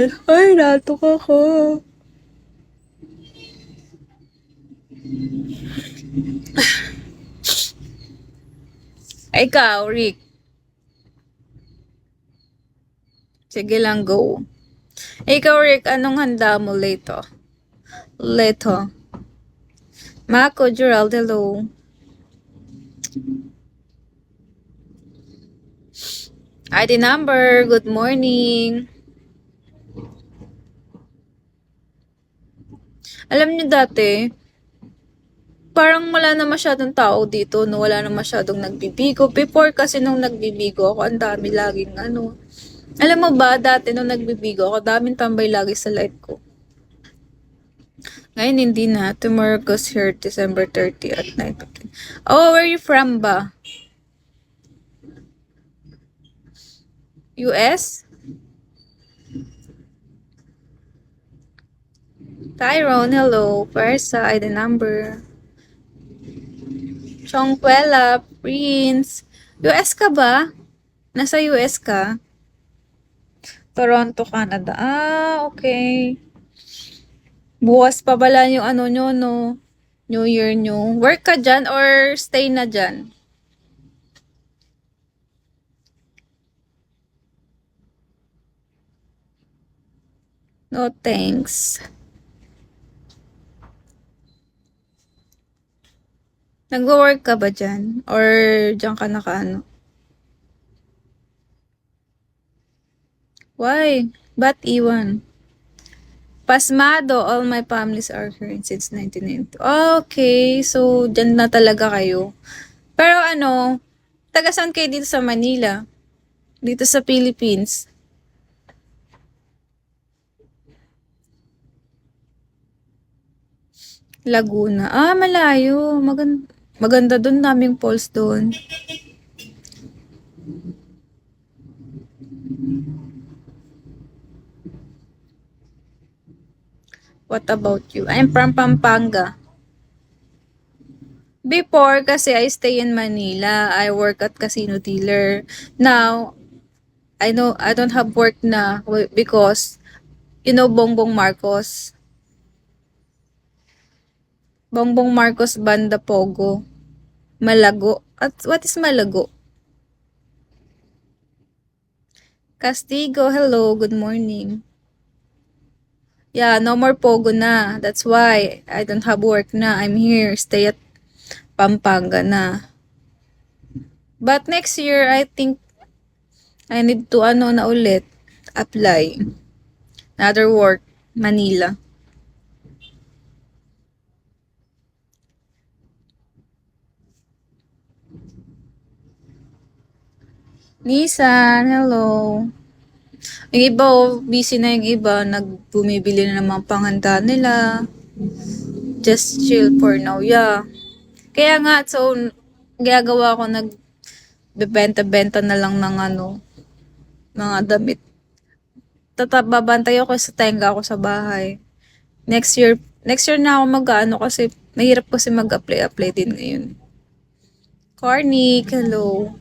Ay, natok ako. Ay, ikaw, Rick. Sige lang, go. Ay, ikaw, Rick, anong handa mo later? Later. Mako, Gerald, hello. ID number, good morning. Alam niyo dati, parang wala na masyadong tao dito, no? Wala na masyadong nagbibigo. Before kasi nung nagbibigo ako, ang dami laging ano. Alam mo ba, dati nung nagbibigo ako, daming tambay lagi sa life ko. Ngayon hindi na. Tomorrow goes here, December 30 at 9:15. Oh, where are you from ba? US? Tyrone, hello. Persa, ID number. Chongquela, Prince. US ka ba? Nasa US ka? Toronto, Canada. Ah, okay. Bukas pa pala yung ano nyo, no? New Year nyo. Work ka dyan or stay na dyan? No, thanks. Nag-work ka ba dyan? Or dyan ka nakaano? Why? Ba't iwan? Pasmado, all my families are here since 1992. Okay, so dyan na talaga kayo. Pero ano, taga saan kayo dito sa Manila? Dito sa Philippines? Laguna. Ah, malayo. Maganda dun, daming falls dun. What about you? I'm from Pampanga. Before, kasi I stay in Manila. I work at casino dealer. Now, I know I don't have work na because, you know, Bongbong Marcos. Bongbong Marcos Banda Pogo. Malago. At what is Malago? Castigo, hello, good morning. Yeah, no more Pogo na. That's why I don't have work na. I'm here, stay at Pampanga na. But next year, I think I need to ano na ulit, apply. Another work, Manila. Nisan, hello. Yung iba, oh, busy na yung iba. Nagbumibili na ng mga panghanda nila. Just chill for now, yeah. Kaya nga, so, gagawa ko, nagbebenta-benta na lang ng ano, mga damit. Babantay ako sa tenga ako sa bahay. Next year na ako mag-ano kasi mahirap kasi mag-apply din ngayon. Corny, hello.